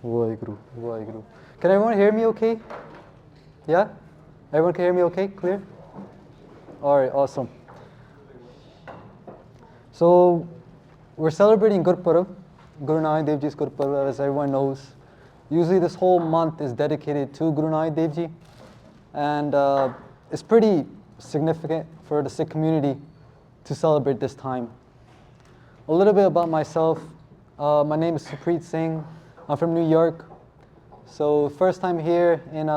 Waheguru, Waheguru. Can everyone hear me okay? Yeah? Everyone can hear me okay? Clear? Alright, awesome. So, we're celebrating Gurpurab, Guru Nanak Dev Ji's Gurpurab, as everyone knows. Usually this whole month is dedicated to Guru Nanak Dev Ji, and it's pretty significant for the Sikh community to celebrate this time. A little bit about myself. My name is Supreet Singh. I'm from New York. So first time here in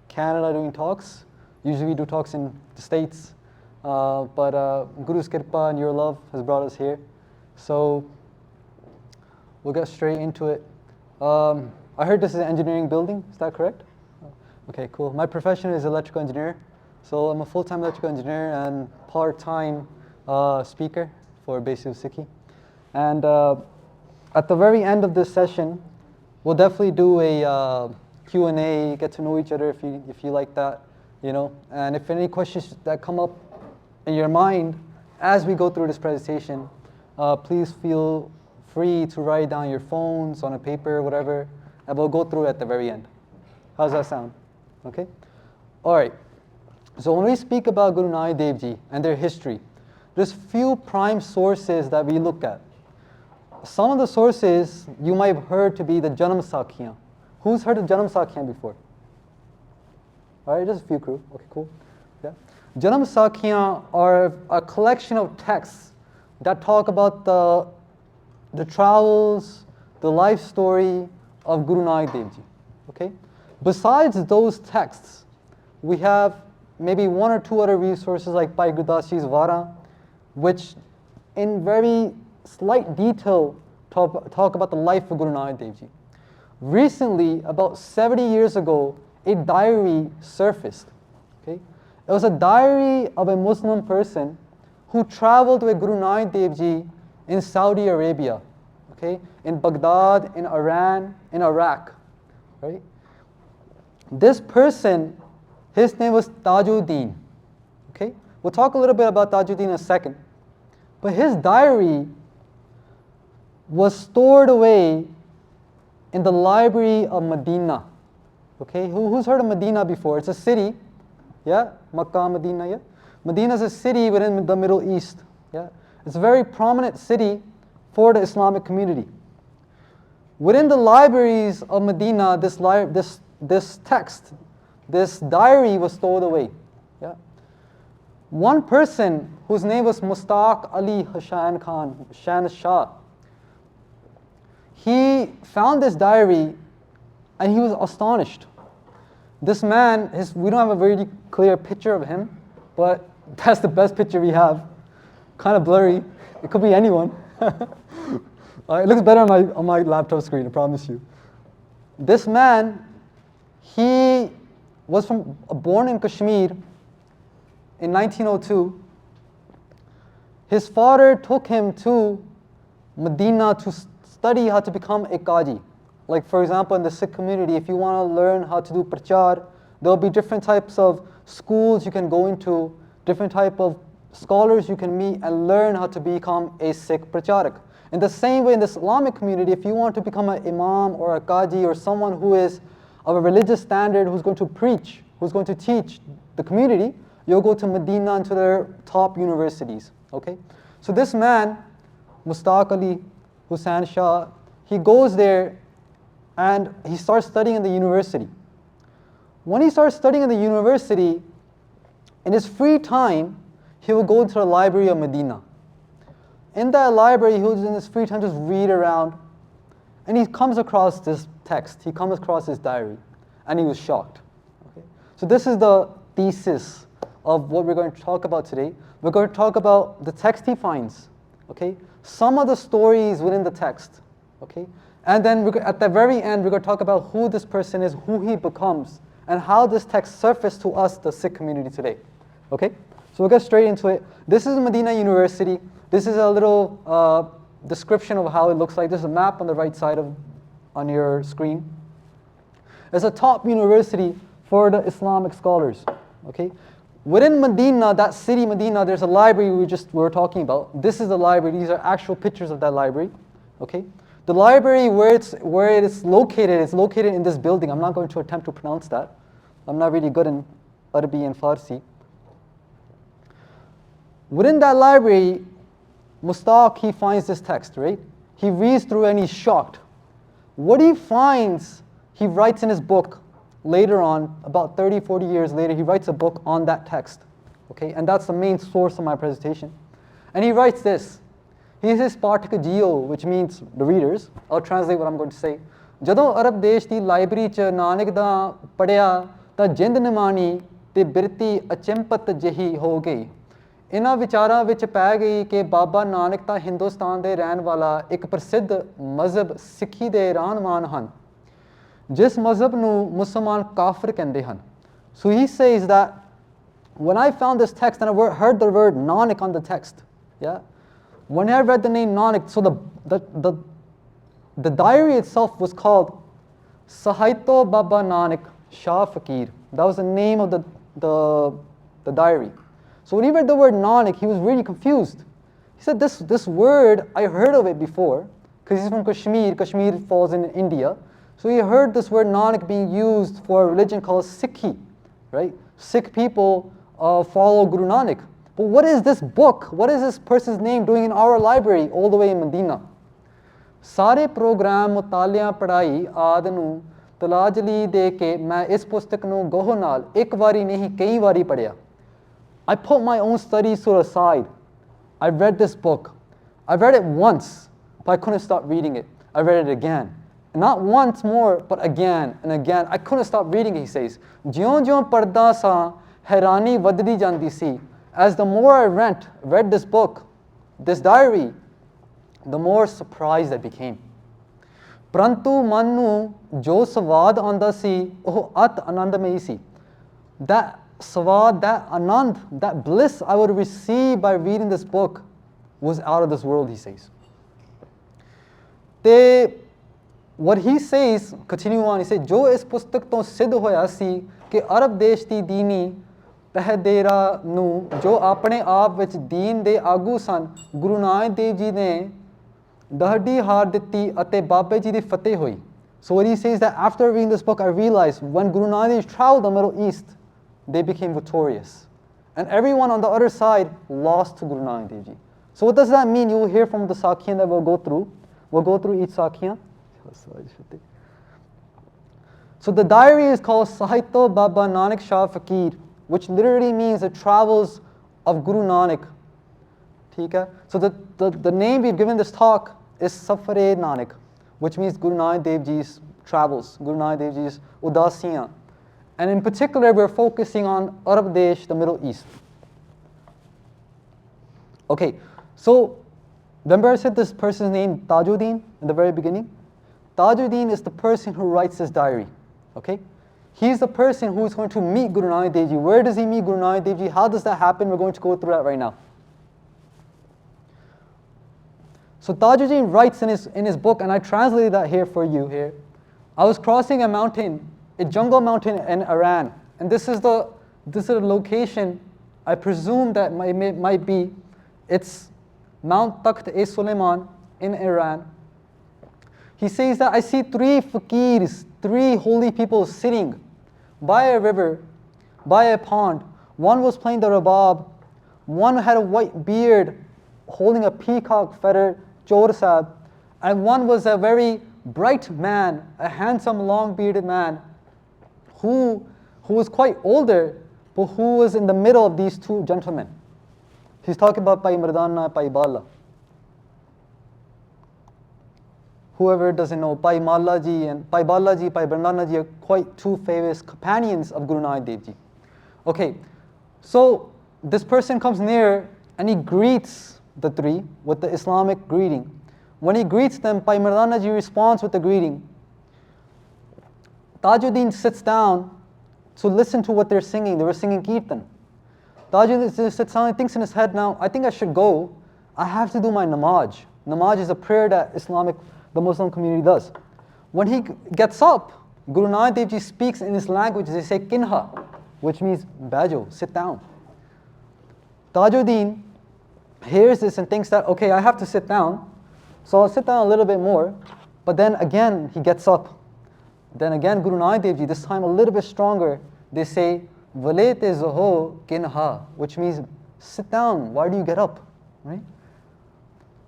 Canada doing talks. Usually we do talks in the States, but Guru's Kirpa and your love has brought us here. So we'll get straight into it. I heard this is an engineering building, is that correct? Okay, cool. My profession is electrical engineer. So I'm a full-time electrical engineer and part-time speaker for Basic Sikhi. And at the very end of this session, we'll definitely do a Q&A, get to know each other if you like that, you know. And if any questions that come up in your mind as we go through this presentation, please feel free to write down your phones on a paper, whatever, and we'll go through it at the very end. How's that sound? Okay? All right. So when we speak about Guru Nanak Dev Ji and their history, there's few prime sources that we look at. Some of the sources you might have heard to be the Janam Sakhiyan. Who's heard of Janam Sakhiyan before? All right, just a few crew. Okay, cool. Yeah. Janam Sakhiyan are a collection of texts that talk about the travels, the life story of Guru Nanak Dev Ji. Okay? Besides those texts, we have maybe one or two other resources like Bhai Gurdas Ji's Vara, which in very slight detail talk about the life of Guru Nanak Dev Ji. Recently, about 70 years ago, a diary surfaced. Okay? It was a diary of a Muslim person who traveled with Guru Nanak Dev Ji in Saudi Arabia, okay? In Baghdad, in Iran, in Iraq. Right? This person, his name was Tajuddin. Okay? We'll talk a little bit about Tajuddin in a second. But his diary was stored away in the library of Medina. Okay? Who's heard of Medina before? It's a city. Yeah? Makkah, Medina, yeah? Medina is a city within the Middle East. Yeah? It's a very prominent city for the Islamic community. Within the libraries of Medina, this text, this diary was stored away. Yeah? One person whose name was Mustaq Ali Hashan Khan, Shan Shah, he found this diary and he was astonished. This man, we don't have a very clear picture of him, but that's the best picture we have. Kind of blurry. It could be anyone. It looks better on my laptop screen, I promise you. This man, he was born in Kashmir in 1902. His father took him to Medina to study how to become a Qaji. Like for example, in the Sikh community, if you want to learn how to do prachar, there'll be different types of schools you can go into, different type of scholars you can meet and learn how to become a Sikh pracharak. In the same way in the Islamic community, if you want to become an imam or a Qaji or someone who is of a religious standard, who's going to preach, who's going to teach the community, you'll go to Medina and to their top universities. Okay? So this man, Mustaq Ali Hussain Shah, he goes there and he starts studying in the university. When he starts studying in the university, in his free time, he will go into the library of Medina. In that library, he would in his free time just read around, and he comes across this text, he comes across his diary, and he was shocked. Okay? So this is the thesis of what we're going to talk about today. We're going to talk about the text he finds, okay? Some of the stories within the text, okay? And then at the very end, we're going to talk about who this person is, who he becomes, and how this text surfaced to us, the Sikh community today. Okay? So we'll get straight into it. This is Medina University. This is a little description of how it looks like. There's a map on the right side on your screen. It's a top university for the Islamic scholars. Okay? Within Medina, that city Medina, there's a library we were talking about. This is the library. These are actual pictures of that library. Okay? The library where it is located in this building. I'm not going to attempt to pronounce that. I'm not really good in Arabic and Farsi. Within that library, Mustaq, he finds this text, right? He reads through and he's shocked. What he finds, he writes in his book later on, about 30, 40 years later, he writes a book on that text. Okay, and that's the main source of my presentation. And he writes this. He says, Pathak Jio, which means the readers. I'll translate what I'm going to say. Jadon Arab desh di library ch Nanak da padya ta jind nimani te birti achempat jehi ho gayi. ਇਹਨਾਂ ਵਿਚਾਰਾਂ ਵਿੱਚ ਪੈ ਗਈ ਕਿ ਬਾਬਾ ਨਾਨਕ ਤਾਂ ਹਿੰਦੁਸਤਾਨ ਦੇ ਰਹਿਣ ਵਾਲਾ ਇੱਕ ਪ੍ਰਸਿੱਧ ਮਜ਼ਹਬ ਸਿੱਖੀ ਦੇ ਰਹਿਨੁਮਾਨ ਹਨ ਜਿਸ ਮਜ਼ਹਬ ਨੂੰ ਮੁਸਲਮਾਨ ਕਾਫਰ ਕਹਿੰਦੇ ਹਨ. So he says that when I found this text and I heard the word Nanak on the text, yeah, when I read the name Nanak, so the diary itself was called Sahito Baba Nanak Shah Fakir. That was the name of the diary. So when he read the word Nanak, he was really confused. He said, this word, I heard of it before, because he's from Kashmir. Kashmir falls in India. So he heard this word Nanak being used for a religion called Sikhi, right? Sikh people follow Guru Nanak. But what is this book? What is this person's name doing in our library all the way in Medina? Sare program mutaliyan padhai aad nu talajli de ke main is pustak nu goh naal ek wari nahi kai wari padhiya. I put my own studies to the side. I read this book. I read it once, but I couldn't stop reading it. I read it again. And not once more, but again and again. I couldn't stop reading it, he says. Jion parda sa herani vaddi jandi si. As the more I read this book, this diary, the more surprised I became. Prantu manu jo savad anda si, oh at anandamayi si. That savad, that anand, that bliss I would receive by reading this book was out of this world, he says. What he says, continue on, he says, Jo is pustak to siddh hoya si ke Arab desh di dini pehdera nu jo apne aap vich deen de agu san Guru Nanak Dev Ji ne dahdi har ditti ate Babe Ji di fateh hoi. So what he says that after reading this book, I realized when Guru Nanak Dev Ji traveled the Middle East, they became victorious. And everyone on the other side lost to Guru Nanak Dev Ji. So what does that mean? You will hear from the Sakhiyan that we'll go through. We'll go through each Sakhiyan. So the diary is called Sahito Baba Nanak Shah Fakir, which literally means the travels of Guru Nanak. So the name we've given this talk is Safare Nanak, which means Guru Nanak Dev Ji's travels, Guru Nanak Dev Ji's Udasiyan. And in particular, we're focusing on Arab Desh, the Middle East. Okay, so remember I said this person's name, Tajuddin, in the very beginning? Tajuddin is the person who writes this diary. Okay? He's the person who is going to meet Guru Nanak Dev Ji. Where does he meet Guru Nanak Dev Ji? How does that happen? We're going to go through that right now. So Tajuddin writes in his book, and I translated that here for you here. I was crossing a mountain, a jungle mountain in Iran, and this is the location. I presume that might be, it's Mount Takht-e-Suleiman in Iran. He says that I see three fakirs, three holy people sitting by a river, by a pond. One was playing the rabab, one had a white beard holding a peacock feather, chor sahib, and one was a very bright man, a handsome long bearded man who was quite older, but who was in the middle of these two gentlemen. He's talking about Pai Mardana, Pai Bala. Whoever doesn't know, Pai Malaji and Pai Balaji, Pai Mardana ji are quite two famous companions of Guru Nanak Dev Ji. Okay, so this person comes near and he greets the three with the Islamic greeting. When he greets them, Pai Mardana ji responds with the greeting. Tajuddin sits down to listen to what they're singing. They were singing Kirtan. Tajuddin sits down and thinks in his head, now, I think I should go. I have to do my namaz. Namaz is a prayer that the Muslim community does. When he gets up, Guru Nanak Dev Ji speaks in his language. They say kinha, which means bajo, sit down. Tajuddin hears this and thinks that, okay, I have to sit down. So I'll sit down a little bit more, but then again he gets up. Then again Guru Nanak Dev Ji, this time a little bit stronger, they say, Vale te zaho kinha, which means sit down, why do you get up? Right?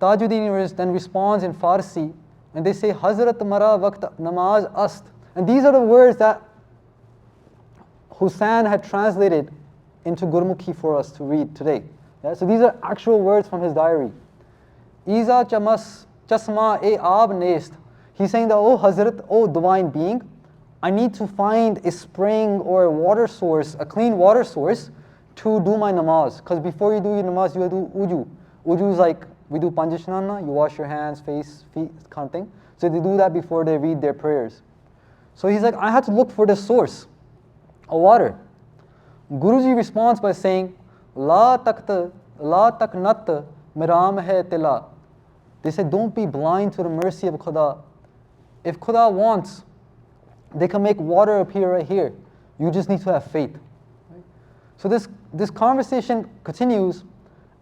Tajuddin then responds in Farsi, and they say, Hazrat mara waqt namaz ast. And these are the words that Hussain had translated into Gurmukhi for us to read today. Yeah? So these are actual words from his diary. Iza chamas chasma e ab nest. He's saying that, oh Hazrat, oh divine being, I need to find a spring or a water source, a clean water source to do my namaz. Because before you do your namaz, you do uju. Uju is like, we do panjashnana, you wash your hands, face, feet, kind of thing. So they do that before they read their prayers. So he's like, I had to look for this source of water. Guruji responds by saying, La taknat miram hai tila. They said, don't be blind to the mercy of Khuda. If Khuda wants, they can make water appear right here. You just need to have faith. Right? So this conversation continues,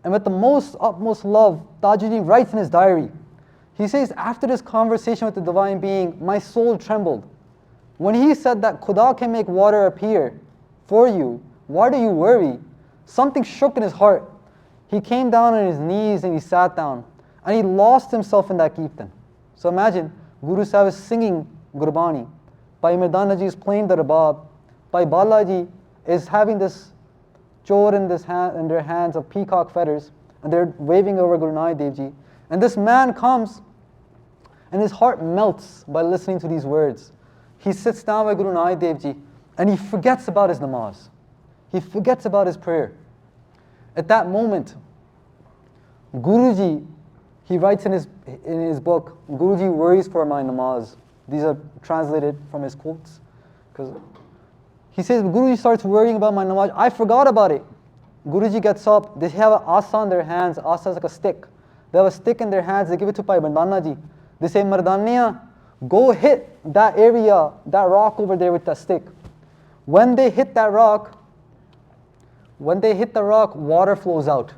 and with the utmost love, Tajuddin writes in his diary. He says, after this conversation with the Divine Being, my soul trembled. When he said that Khuda can make water appear for you, why do you worry? Something shook in his heart. He came down on his knees and he sat down, and he lost himself in that kirtan. So imagine, Guru Sahib is singing Gurbani. Bhai Mardana Ji is playing the rabab. Bhai Balaji is having this chor in their hands of peacock feathers, and they're waving over Guru Nanak Dev Ji. And this man comes, and his heart melts by listening to these words. He sits down by Guru Nanak Dev Ji, and he forgets about his namaz. He forgets about his prayer. At that moment, Guruji, he writes in his book, Guruji worries for my namaz. These are translated from his quotes. Because he says, Guruji starts worrying about my namaz. I forgot about it. Guruji gets up. They have an asa in their hands. Asa is like a stick. They have a stick in their hands. They give it to Bhai Mardana Ji. They say, Mardaniya, go hit that area, that rock over there with that stick. When they hit that rock, water flows out.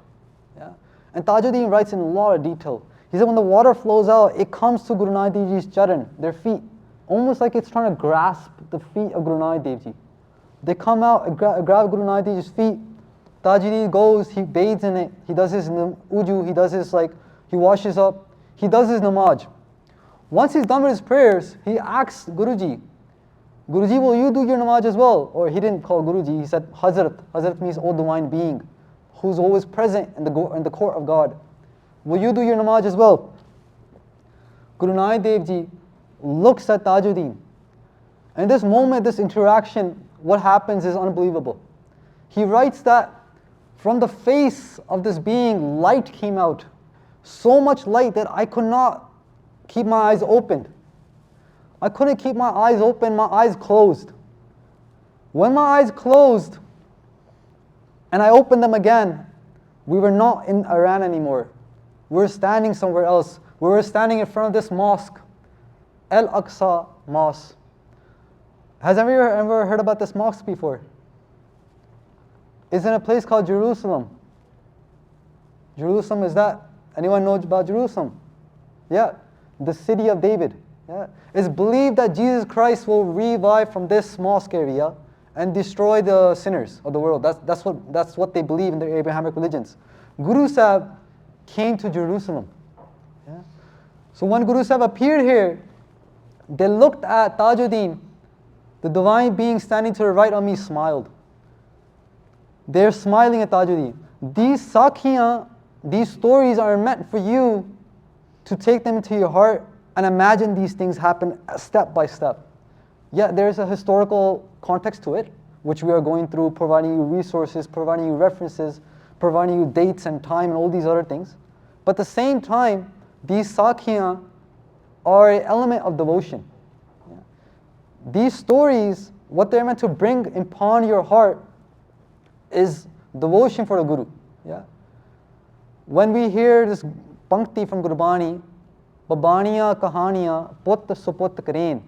Yeah? And Tajuddin writes in a lot of detail. He said when the water flows out, it comes to Guru Nanak Dev Ji's charan, their feet, almost like it's trying to grasp the feet of Guru Nanak Dev Ji. They come out and grab Guru Nanak Dev Ji's feet. Tajuddin goes, he bathes in it, he does his uju, he does his he washes up, he does his namaz. Once he's done with his prayers, he asks Guruji, Guruji, will you do your namaz as well? Or he didn't call Guruji, he said Hazrat. Hazrat means O Divine Being, who's always present in the court of God. Will you do your namaz as well? Guru Nanak Dev Ji looks at Tajuddin. And this moment, this interaction, what happens is unbelievable. He writes that from the face of this being, light came out. So much light that I could not keep my eyes open. I couldn't keep my eyes open, my eyes closed. When my eyes closed and I opened them again, we were not in Iran anymore. We were standing somewhere else. We were standing in front of this mosque, Al-Aqsa Mosque. Has anyone ever heard about this mosque before? It's in a place called Jerusalem. Jerusalem is that? Anyone know about Jerusalem? Yeah, the city of David. Yeah. It's believed that Jesus Christ will revive from this mosque area and destroy the sinners of the world. That's what they believe in their Abrahamic religions. Guru Sahib came to Jerusalem. Yeah. So when Guru Sahib appeared here, they looked at Tajuddin. The Divine Being standing to the right of me smiled. They're smiling at Tajuddin. These sakhiyan, these stories are meant for you to take them into your heart and imagine these things happen step by step. Yeah, there's a historical context to it, which we are going through, providing you resources, providing you references, providing you dates and time and all these other things. But at the same time, these sakhiyan are an element of devotion. Yeah. These stories, what they're meant to bring upon your heart is devotion for the Guru. Yeah. When we hear this pankti from Gurbani, Babaniya Kahaniya Put Suput Kareen,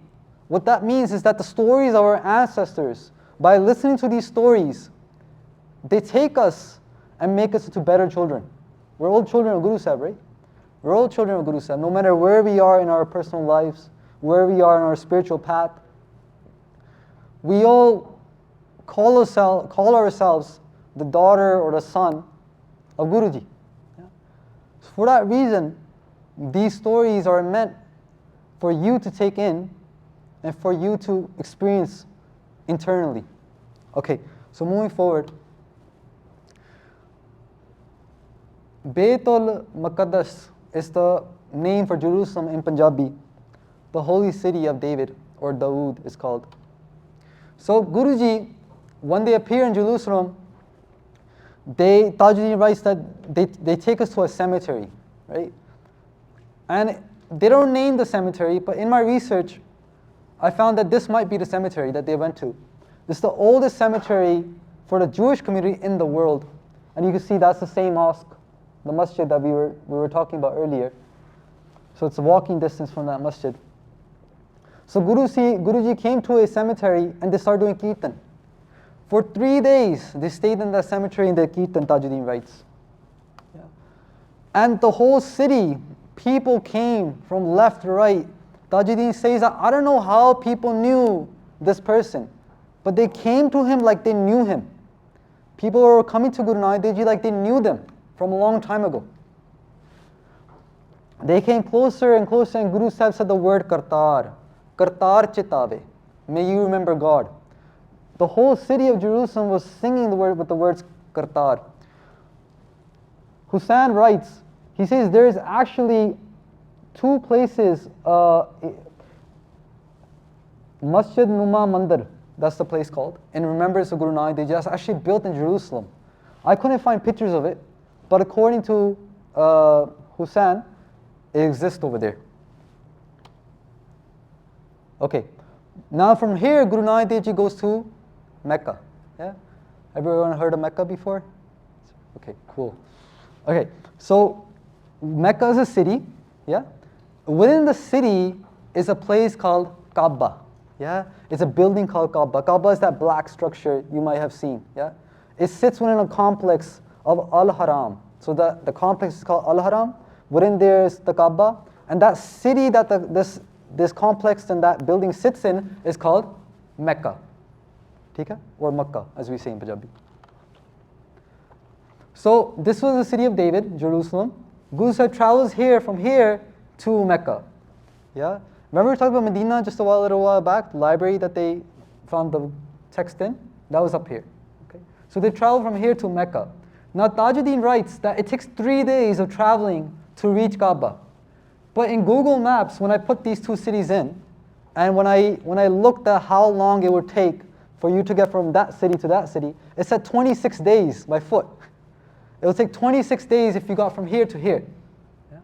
what that means is that the stories of our ancestors, by listening to these stories, they take us and make us into better children. We're all children of Guru Sahib, right? We're all children of Guru Sahib, no matter where we are in our personal lives, where we are in our spiritual path. We all call ourselves the daughter or the son of Guruji. Yeah? So for that reason, these stories are meant for you to take in and for you to experience internally. Okay, so moving forward. Baitul Maqaddas is the name for Jerusalem in Punjabi. The holy city of David, or Dawood, is called. So Guruji, when they appear in Jerusalem, Tajuddin writes that they take us to a cemetery, right? And they don't name the cemetery, but in my research, I found that this might be the cemetery that they went to. This is the oldest cemetery for the Jewish community in the world. And you can see that's the same mosque, the masjid that we were talking about earlier. So it's a walking distance from that masjid. So Guruji came to a cemetery and they started doing kirtan. For 3 days, they stayed in that cemetery in the kirtan, Tajuddin writes. Yeah. And the whole city, people came from left to right. Tajuddin says that I don't know how people knew this person, but they came to him like they knew him. People were coming to Guru Nanak Dev Ji like they knew them from a long time ago. They came closer and closer, and Guru Sahib said the word Kartar. Kartar Chitave. May you remember God. The whole city of Jerusalem was singing the word with the words Kartar. Hussain writes, he says there is actually 2 places, Masjid Numa Mandir, that's the place called, in remembrance of Guru Nanak Dev Ji. That's actually built in Jerusalem. I couldn't find pictures of it, but according to Hussain, it exists over there. Okay, now from here, Guru Nanak Dev Ji goes to Mecca. Yeah, everyone heard of Mecca before? Okay, cool. Okay, so Mecca is a city. Yeah, within the city is a place called Kaaba. Yeah, it's a building called Kaaba. Kaaba is that black structure you might have seen. Yeah, it sits within a complex of Al Haram. So the complex is called Al Haram. Within there is the Kaaba, and that city that this complex and that building sits in is called Mecca. Okay? Or Makkah, as we say in Punjabi. So this was the city of David, Jerusalem. Guru Sahib travels from here to Mecca. Yeah? Remember we talked about Medina just a little while back, the library that they found the text in? That was up here. Okay? So they travel from here to Mecca. Now Tajuddin writes that it takes 3 days of traveling to reach Kaaba. But in Google Maps, when I put these 2 cities in, and when I looked at how long it would take for you to get from that city to that city, it said 26 days by foot. It will take 26 days if you got from here to here. Yeah?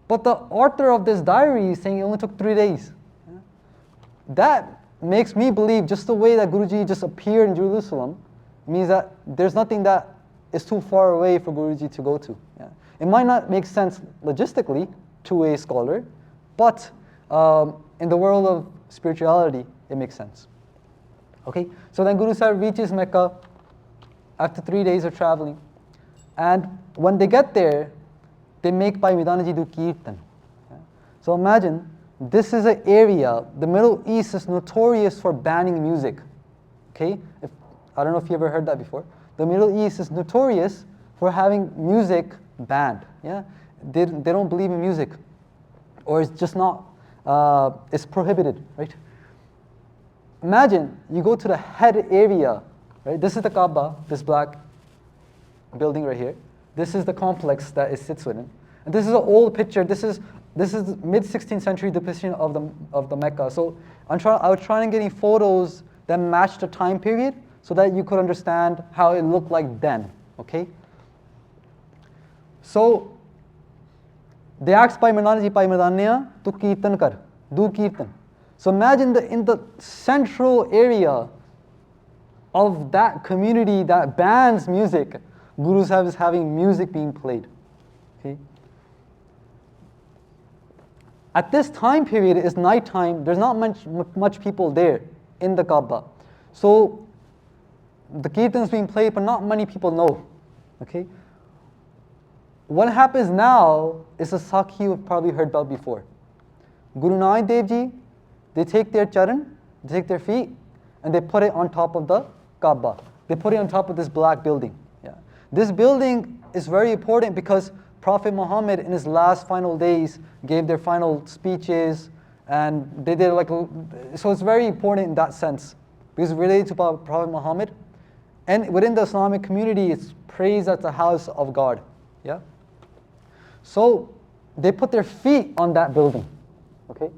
But the author of this diary is saying it only took 3 days. Yeah? That makes me believe just the way that Guruji just appeared in Jerusalem means that there's nothing that is too far away for Guruji to go to. Yeah? It might not make sense logistically to a scholar, but in the world of spirituality, it makes sense. Okay, so then Guru Sahib reaches Mecca after 3 days of traveling. And when they get there, they make Bhai Midanaji do kirtan. Yeah? So imagine, this is an area, the Middle East is notorious for banning music. Okay, I don't know if you ever heard that before. The Middle East is notorious for having music banned. Yeah, they don't believe in music, or it's just not, it's prohibited, right? Imagine you go to the head area, right? This is the Kaaba, this black building right here. This is the complex that it sits within. And this is an old picture. This is mid-16th century depiction of the Mecca. So I was trying to get any photos that match the time period so that you could understand how it looked like then. Okay? So they asked Bhai Midanaji, Bhai Midania, tu kirtan kar, do kirtan. So imagine in the central area of that community that bans music, Guru Sahib is having music being played. Okay? At this time period, it's nighttime. There's not much people there in the Kaaba. So the kirtan is being played, but not many people know. Okay? what happens now is a sakhi you've probably heard about before. Guru Nanak Dev Ji, they take their charan, they take their feet, and they put it on top of the Kaaba. They put it on top of this black building. Yeah. This building is very important because Prophet Muhammad in his last final days gave their final speeches, and they did so it's very important in that sense because it's related to Prophet Muhammad. And within the Islamic community, it's praised as the house of God. Yeah. So they put their feet on that building, okay,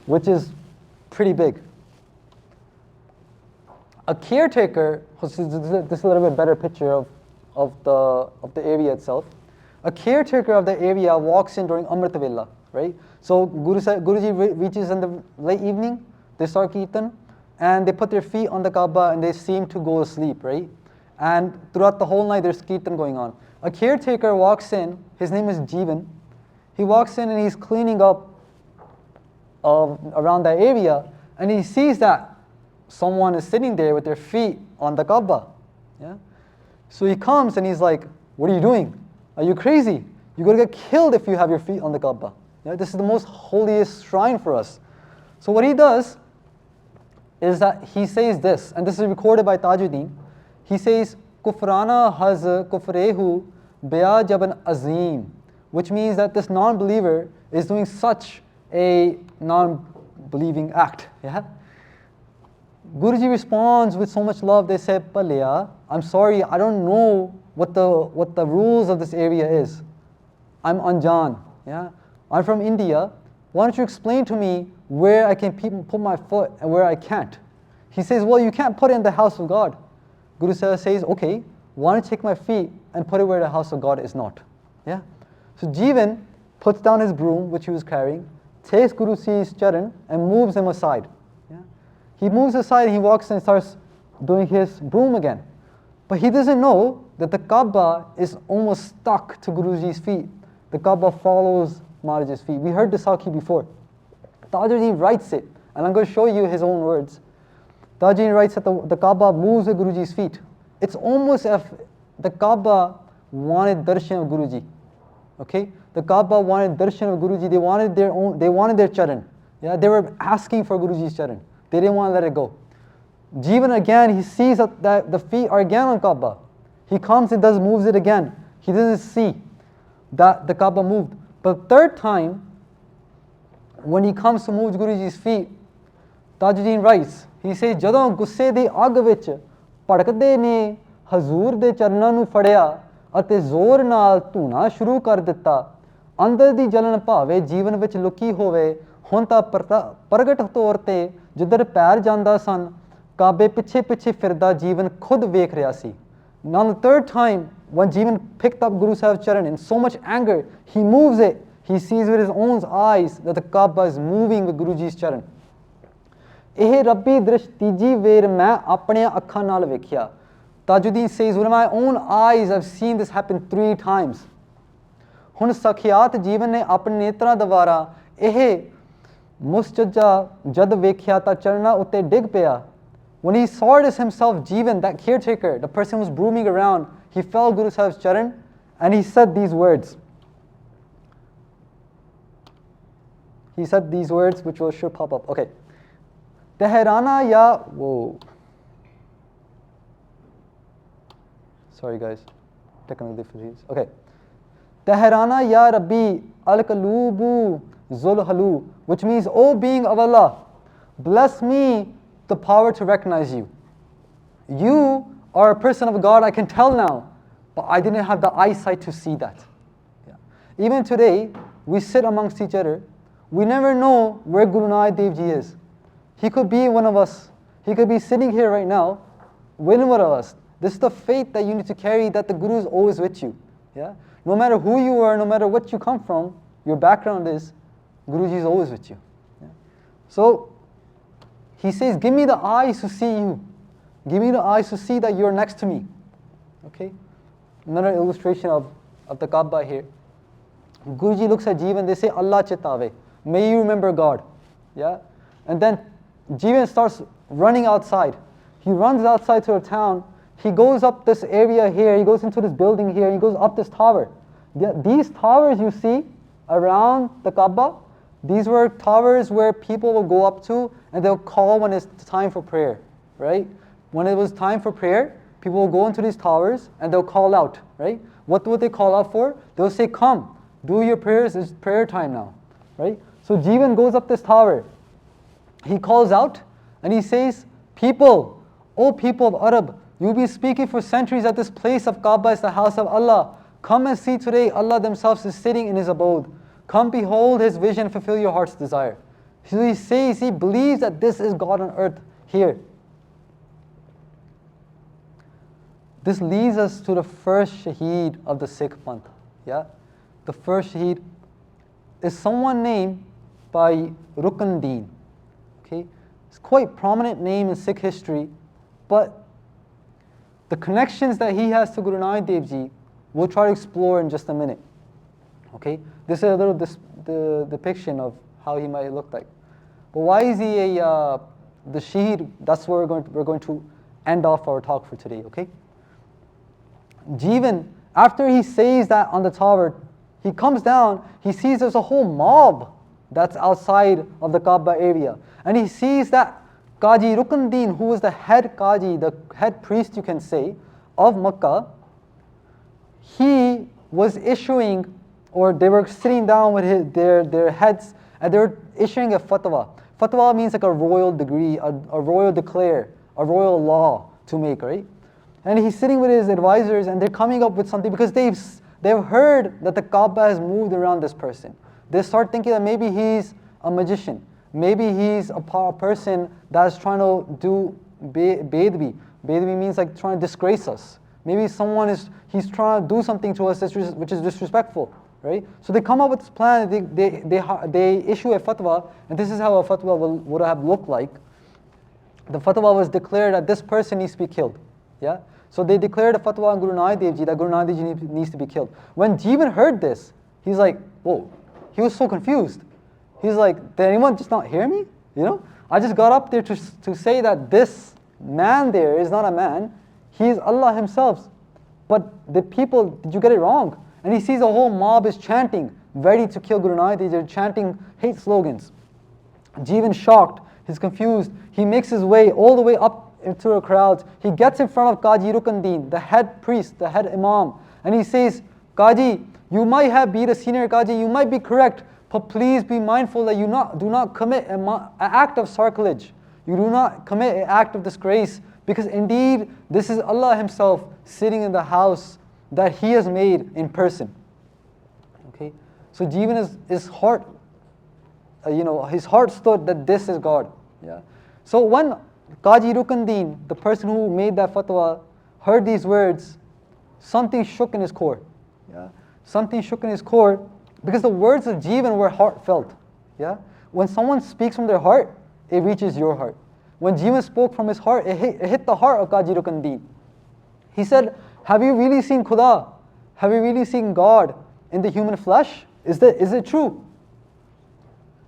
which is pretty big. A caretaker, this is a little bit better picture of the area itself. A caretaker of the area walks in during Amrit Vela, right? So Guruji reaches in the late evening, they start Kirtan, and they put their feet on the Kaaba and they seem to go to sleep, right? And throughout the whole night there's Kirtan going on. A caretaker walks in, his name is Jeevan. He walks in and he's cleaning up around that area, and he sees that someone is sitting there with their feet on the Kaaba. Yeah? So he comes and he's like, what are you doing? Are you crazy? You're going to get killed if you have your feet on the Kaaba. Yeah? This is the most holiest shrine for us. So what he does is that he says this, and this is recorded by Tajuddin. He says, Kufrana haz kufrehu beya jaban azim, which means that this non-believer is doing such a non-believing act. Yeah? Guruji responds with so much love. They say, Palya, I'm sorry, I don't know what the rules of this area is. I'm Anjan. Yeah? I'm from India. Why don't you explain to me where I can put my foot and where I can't? He says, well, you can't put it in the house of God. Guru says, okay, why don't you take my feet and put it where the house of God is not? Yeah? So Jeevan puts down his broom, which he was carrying, takes Guruji's charan and moves him aside. Yeah? He moves aside and he walks and starts doing his broom again. But he doesn't know that the Kaaba is almost stuck to Guruji's feet. The Kaaba follows Maharaj's feet. We heard this Sakhi before. Tajuddin writes it, and I'm going to show you his own words. Tajuddin writes that the Kaaba moves with Guruji's feet. It's almost as if the Kaaba wanted darshan of Guruji. Okay? The Kaaba wanted darshan of Guruji. They wanted their charan. Yeah? They were asking for Guruji's charan. They didn't want to let it go. Jeevan again, he sees that the feet are again on Kaaba. He comes and moves it again. He doesn't see that the Kaaba moved. But third time, when he comes to move Guruji's feet, Tajuddin writes, he says, ਜਦੋਂ ਗੁੱਸੇ ਦੀ ਅੱਗ ਵਿੱਚ ਭੜਕਦੇ ਨੇ ਹਜ਼ੂਰ ਦੇ ਚਰਨਾਂ ਨੂੰ ਫੜਿਆ ਅਤੇ ਜ਼ੋਰ ਨਾਲ ਧੂਣਾ ਸ਼ੁਰੂ ਕਰ ਦਿੱਤਾ, ਅੰਦਰ ਦੀ ਜਲਨ ਭਾਵੇਂ ਜੀਵਨ ਵਿੱਚ ਲੁਕੀ ਹੋਵੇ, ਹੁਣ ਤਾਂ ਪ੍ਰਗਟ ਤੌਰ ਤੇ ਜਿੱਧਰ ਪੈਰ ਜਾਂਦਾ ਸਨ, ਕਾਬੇ ਪਿੱਛੇ ਪਿੱਛੇ ਫਿਰਦਾ ਜੀਵਨ ਖੁਦ ਵੇਖ ਰਿਹਾ ਸੀ. Now the third time, when Jeevan picked up Guru Sahib's charan in so much anger, he moves it. He sees with his own eyes that the Kaaba is moving with Guruji's charan. ਇਹ ਰੱਬੀ ਦ੍ਰਿਸ਼ ਤੀਜੀ ਵੇਰ ਮੈਂ ਆਪਣੀਆਂ ਅੱਖਾਂ ਨਾਲ ਵੇਖਿਆ. Tajuddin says, with my own eyes I've seen this happen 3 times. ਹੁਣ ਸਖਿਆਤ ਜੀਵਨ ਨੇ ਆਪਣੇ ਨੇਤਰਾਂ ਦੁਆਰਾ ਇਹ ਮੁਸਤਜਾ ਜਦ ਵੇਖਿਆ ਤਾਂ ਚਰਨਾਂ ਉੱਤੇ ਡਿੱਗ ਪਿਆ. When he saw this himself, Jeevan, that caretaker, the person who was brooming around, he fell Guru Sahib's charan and he said these words. He said these words which will sure pop up. Okay. Teherana ya, whoa. Sorry guys, technical difficulties. Okay. Teherana ya Rabbi al-kalubu zulhalu, which means, O being of Allah, bless me the power to recognize you. You are a person of God, I can tell now, but I didn't have the eyesight to see that. Yeah. Even today, we sit amongst each other. We never know where Guru Nanak Dev Ji is. He could be one of us. He could be sitting here right now, with one of us. This is the faith that you need to carry, that the Guru is always with you. Yeah? No matter who you are, no matter what you come from, your background is, Guruji is always with you. Yeah? So, he says, give me the eyes to see you. Give me the eyes to see that you're next to me. Okay? Another illustration of the Kaaba here. Guruji looks at Jeevan, they say, Allah chitave. May you remember God. Yeah? And then Jeevan starts running outside. He runs outside to a town. He goes up this area here. He goes into this building here. He goes up this tower. These towers you see around the Kaaba, these were towers where people will go up to and they'll call when it's time for prayer, right? When it was time for prayer, people will go into these towers and they'll call out, right? What would they call out for? They'll say, come, do your prayers, it's prayer time now, right? So Jivan goes up this tower. He calls out and he says, people, O people of Arab, you'll be speaking for centuries at this place of Kaaba is the house of Allah. Come and see today Allah themselves is sitting in His abode. Come behold His vision, fulfill your heart's desire. So he says, he believes that this is God on earth here. This leads us to the first shaheed of the Sikh Panth. Yeah? The first shaheed is someone named by Rukn Deen. Okay? It's quite prominent name in Sikh history, but the connections that he has to Guru Nanak Dev Ji, we'll try to explore in just a minute. Okay? This is a little the depiction of how he might look like. But why is he the shaheed? That's where we're going to end off our talk for today. Okay? Jivan, after he says that on the tower, he comes down, he sees there's a whole mob that's outside of the Kaaba area. And he sees that Qaji Rukn Deen, who was the head Qaji, the head priest you can say, of Makkah, he was issuing, or they were sitting down with their heads, and they were issuing a fatwa. Fatwa means like a royal degree, a royal declare, a royal law to make, right? And he's sitting with his advisors and they're coming up with something because they've heard that the Kaaba has moved around this person. They start thinking that maybe he's a magician. Maybe he's a person that's trying to do bedwi. Bedwi means like trying to disgrace us. Maybe he's trying to do something to us which is disrespectful, right? So they come up with this plan, they issue a fatwa, and this is how a fatwa would have looked like. The fatwa was declared that this person needs to be killed. Yeah? So they declared a fatwa on Guru Nanak Dev Ji that Guru Nanak Dev Ji needs to be killed. When Jivan heard this, he's like, whoa, he was so confused. He's like, did anyone just not hear me? You know, I just got up there to say that this man there is not a man, he is Allah Himself. But the people, did you get it wrong? And he sees a whole mob is chanting, ready to kill Guru Nanak Dev Ji, they're chanting hate slogans. Jivan shocked, he's confused, he makes his way all the way up into a crowd. He gets in front of Qaji Rukn Deen, the head priest, the head imam, and he says, Qaji, you might have been a senior Qaji, you might be correct, but please be mindful that you do not commit an act of sacrilege. You do not commit an act of disgrace, because indeed this is Allah Himself sitting in the house that He has made in person. Okay, so Jivan his heart, his heart stood that this is God. Yeah. So when Qaji Rukn Deen, the person who made that fatwa, heard these words, something shook in his core. Yeah? Something shook in his core because the words of Jivan were heartfelt. Yeah? When someone speaks from their heart, it reaches your heart. When Jivan spoke from his heart, it hit the heart of Qaji Rukn Deen. He said, have you really seen Khuda? Have you really seen God in the human flesh? Is it true?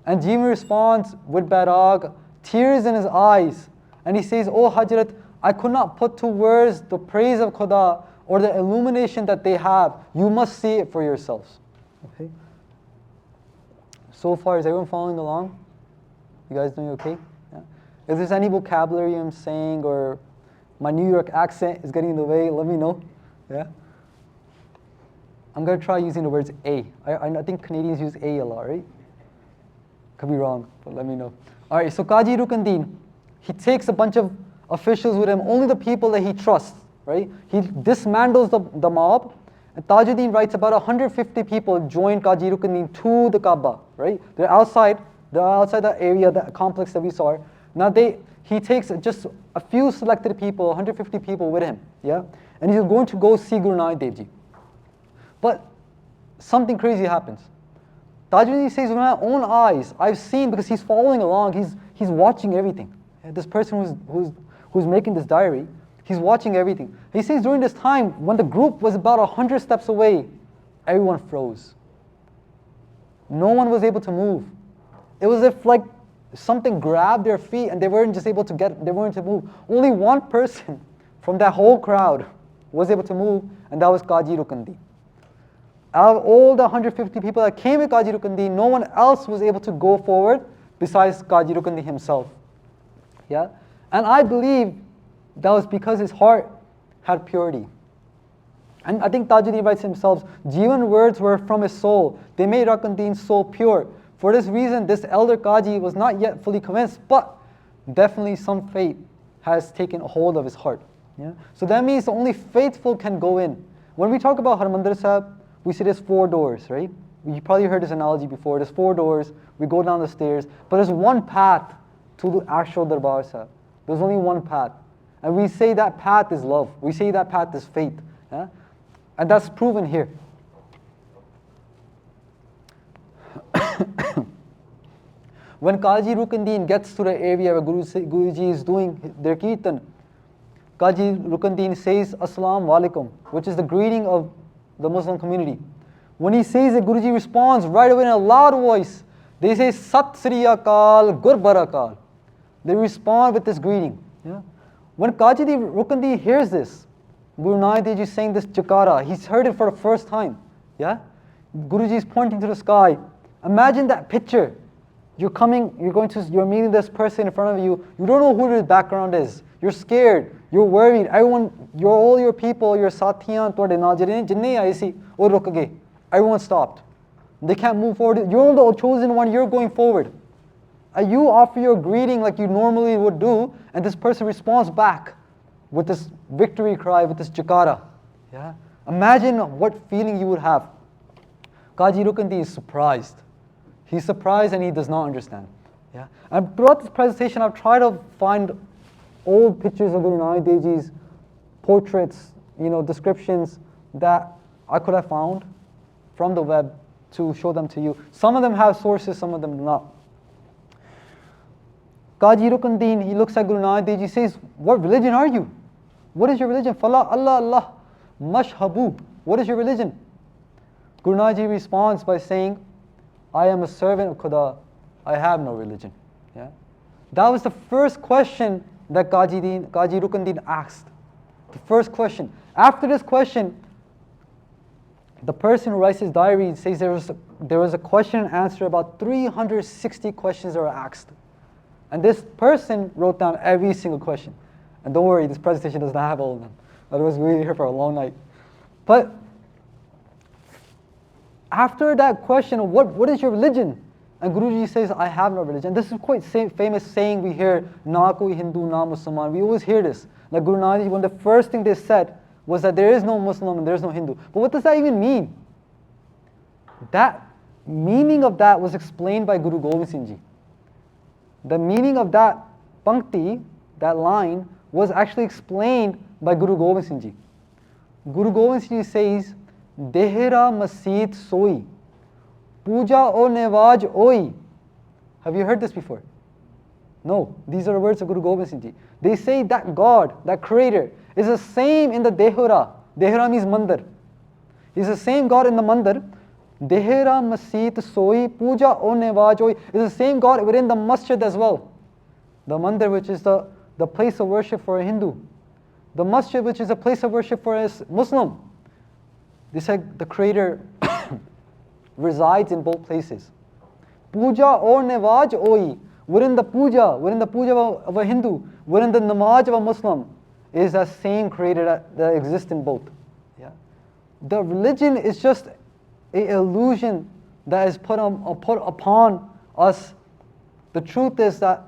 And Jivan responds with barag, tears in his eyes. And he says, oh Hajrat, I could not put to words the praise of Khuda or the illumination that they have. You must see it for yourselves. Okay. So far, is everyone following along? You guys doing okay? Yeah. If there's any vocabulary I'm saying or my New York accent is getting in the way, let me know. Yeah. I'm going to try using the words A. I think Canadians use A a lot, right? Could be wrong, but let me know. All right, so Qaji Rukn Deen, he takes a bunch of officials with him, only the people that he trusts, right? He dismantles the mob, and Tajuddin writes about 150 people joined Qaji Rukn Deen to the Kaaba, right? They're outside that area, that complex that we saw. Now he takes just a few selected people, 150 people with him, yeah? And he's going to go see Guru Nanak Dev Ji. But something crazy happens. Tajuddin says, with my own eyes, I've seen, because he's following along, he's watching everything. This person who's making this diary, he's watching everything. He says during this time, when the group was about 100 steps away, everyone froze. No one was able to move. It was as if like something grabbed their feet and they weren't able to move. Only one person from that whole crowd was able to move, and that was Qaji Rukn Deen. Out of all the 150 people that came with Qaji Rukunuddin, no one else was able to go forward besides Qaji Rukunuddin himself. Yeah? And I believe that was because his heart had purity. And I think Tajuddin writes himself, Jivan words were from his soul. They made Rukunuddin's soul pure. For this reason, this elder Qaji was not yet fully convinced, but definitely some faith has taken a hold of his heart. Yeah? So that means only faithful can go in. When we talk about Harmandir Sahib, we say there's 4 doors, right? You probably heard this analogy before. There's 4 doors, we go down the stairs, but there's one path to the actual Darbar Sahib. There's only one path. And we say that path is love. We say that path is faith. Yeah? And that's proven here. When Qaji Rukunuddin gets to the area where Guruji is doing their kirtan, Qaji Rukunuddin says Assalamu alaikum, which is the greeting of the Muslim community. When he says it, Guruji responds right away in a loud voice. They say Sat Sri Akal Gur Barakal. They respond with this greeting. Yeah? When Qaji Rukunuddin hears this, Guru Nanak Dev Ji is saying this Jakara, he's heard it for the first time. Yeah? Guruji is pointing to the sky. Imagine that picture. You're meeting this person in front of you. You don't know who his background is. You're scared. You're worried. All your people, your sathiyan, tode najirin, jinne aaye si, aur ruk gaye. Everyone stopped. They can't move forward. You're the chosen one. You're going forward. And you offer your greeting like you normally would do, and this person responds back with this victory cry, with this jakara. Yeah? Imagine what feeling you would have. Qaji Rukunuddin is surprised. He's surprised and he does not understand. Yeah? And throughout this presentation, I've tried to find old pictures of Guru Nanak Dev Ji's portraits, descriptions that I could have found from the web to show them to you. Some of them have sources, some of them do not. Qaji Rukunuddin, he looks at Guru Nanak Dev Ji, says, what religion are you? What is your religion? Fala Allah Allah Mashhabu. What is your religion? Guru Nanak Dev Ji responds by saying, I am a servant of Khuda. I have no religion. Yeah? That was the first question that Qaji Rukunuddin asked. The first question. After this question, the person who writes his diary says there was a question and answer, about 360 questions that were asked. And this person wrote down every single question. And don't worry, this presentation does not have all of them. Otherwise, we'll be here for a long night. But after that question of what is your religion? And Guruji says, I have no religion. This is quite famous saying we hear, Na koi Hindu, na Musliman. We always hear this. Like Guru Nanak Dev Ji, one of the first thing they said was that there is no Muslim and there is no Hindu. But what does that even mean? That meaning of that was explained by Guru Gobind Singh Ji. The meaning of that pankti, that line, was actually explained by Guru Gobind Singh Ji. Guru Gobind Singh Ji says, Dehra Masid Soi, Puja o Nevaj Oi. Have you heard this before? No, these are the words of Guru Gobind Singh Ji. They say that God, that Creator, is the same in the Dehra. Dehra means Mandir. He's the same God in the Mandir. Dehra Masid Soi, Puja o Nevaj Oi, is the same God within the masjid as well. The Mandir, which is the place of worship for a Hindu. The masjid, which is a place of worship for a Muslim. They said the Creator resides in both places. Puja or Nevaj Oi, within the puja of a Hindu, within the namaz of a Muslim, is that same Creator that exists in both. Yeah? The religion is just an illusion that is put upon us. The truth is that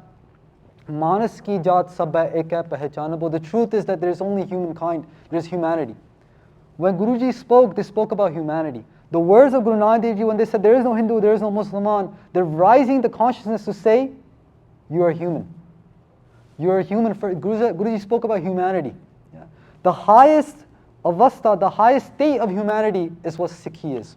Manas ki jaat sab hai ek hai pehchanabo. The truth is that there is only humankind, there is humanity. When Guruji spoke, they spoke about humanity. The words of Guru Nanak Dev Ji, when they said there is no Hindu, there is no Musliman, they're rising the consciousness to say, you are human. You are human. Guruji spoke about humanity. Yeah? The highest avastha, the highest state of humanity is what Sikhi is.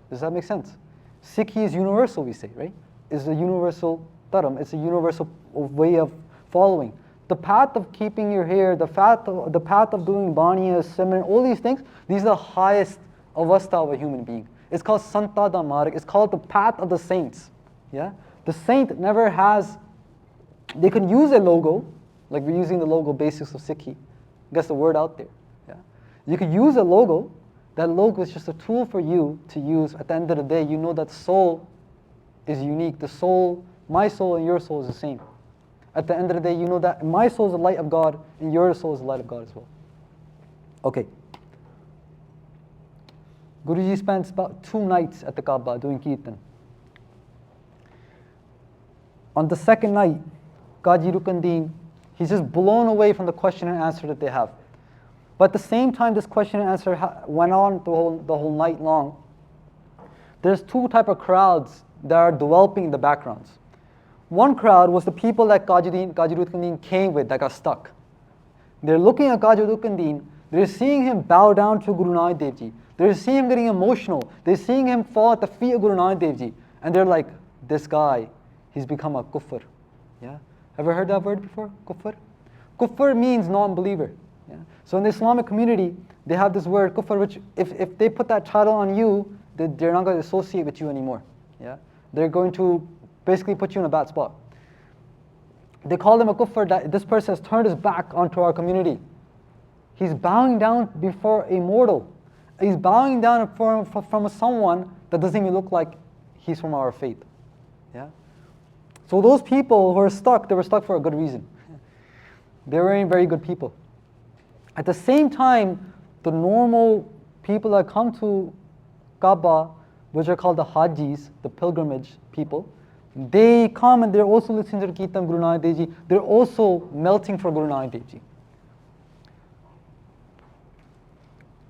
Does that make sense? Sikhi is universal, we say, right? It's a universal dharam. It's a universal way of following. The path of keeping your hair, the path of doing baniya, simran, all these things, these are the highest avastha of a human being. It's called Santa da Marg. It's called the path of the saints. Yeah? The saint never has, they can use a logo, like we're using the logo basics of Sikhi. Gets the word out there. Yeah? You can use a logo, That logo is just a tool for you to use. At the end of the day, you know that soul is unique. The soul, my soul and your soul is the same. At the end of the day, you know that my soul is the light of God and your soul is the light of God as well. Okay. Guruji spends about 2 nights at the Kaaba doing Kirtan. On the second night, Qaji Rukunuddin, he's just blown away from the question and answer that they have. But at the same time, this question and answer went on the whole night long. There's 2 type of crowds that are developing in the backgrounds. One crowd was the people that Qaji Rukunuddin came with that got stuck. They're looking at Qaji Rukunuddin, they're seeing him bow down to Guru Nanak Dev Ji. They're seeing him getting emotional. They're seeing him fall at the feet of Guru Nanak Dev Ji. And they're like, this guy, he's become a kufr. Yeah? Ever heard that word before? Kufr? Kufr means non-believer. Yeah? So in the Islamic community, they have this word kufr, which if they put that title on you, they're not going to associate with you anymore. Yeah? They're going to basically put you in a bad spot. They call them a kufr, that this person has turned his back onto our community. He's bowing down before a mortal. He's bowing down from someone that doesn't even look like he's from our faith. Yeah? So those people who are stuck, they were stuck for a good reason. They weren't very good people. At the same time, the normal people that come to Kaaba, which are called the Hajis, the pilgrimage people, they come and they're also listening to the Kirtan Guru Nanak Dev Ji. They're also melting for Guru Nanak Dev Ji.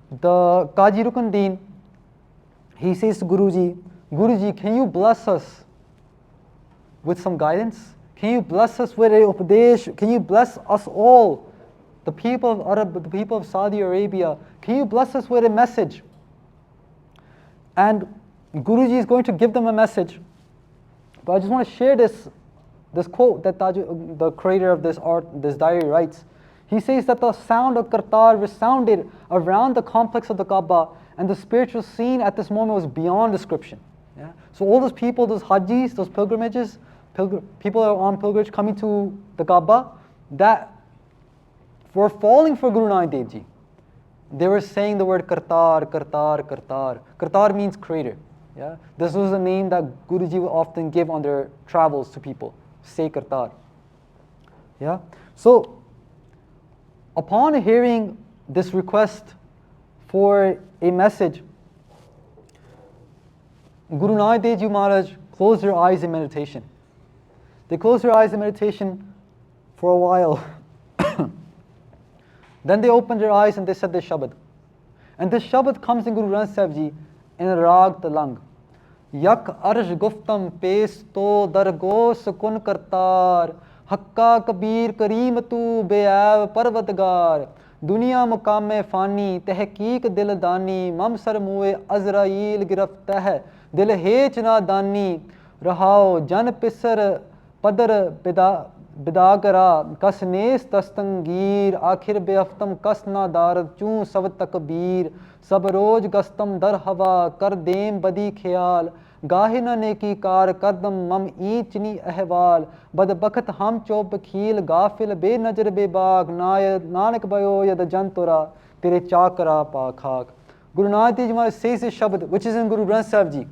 The Qaji Rukunuddin, he says to Guruji, Guruji, can you bless us with some guidance? Can you bless us with a upadesh? Can you bless us all, the people of Arab, the people of Saudi Arabia? Can you bless us with a message? And Guruji is going to give them a message. But I just want to share this quote that the creator of this diary writes. He says that the sound of Kartar resounded around the complex of the Kaaba, and the spiritual scene at this moment was beyond description. Yeah? So all those people, those Hajis, those pilgrimages, people that are on pilgrimage coming to the Kaaba, that were falling for Guru Nanak Dev Ji. They were saying the word Kartar, Kartar, Kartar. Kartar means creator. Yeah? This was a name that Guruji would often give on their travels to people. Say Kartar. Yeah? So, upon hearing this request for a message, Guru Nanak Dev Ji Maharaj closed their eyes in meditation. They closed their eyes in meditation for a while. Then they opened their eyes and they said this Shabad. And this Shabad comes in Guru Granth Sahib Ji in Rag Talang. Yak arsh guftam pes to dargo sukun kartar. Hakka kabir kareem tu be'ab parvatgar. Duniya muqame fani tehkeek dil dani. Mam sar mu'e Azrail girafta hai. Dil hech na dani. Rahao jan pisar padar bidagara. Kas nes tastangir. Akhir beaftam kas na dar. Chun sav takbir. Sab roj gastam dar hava. Kar dem badi khayal. गाहे न नेकी car कदम मम ईचनी अहवाल बदबखत हम चौप खील गाफिल बे नजर बेबाग नानक भयो यद जंतुरा तेरे चाकरा पा खाक. Guru Nanak Dev Ji Maharaj says this Shabad, which is in Guru Granth Sahib Ji.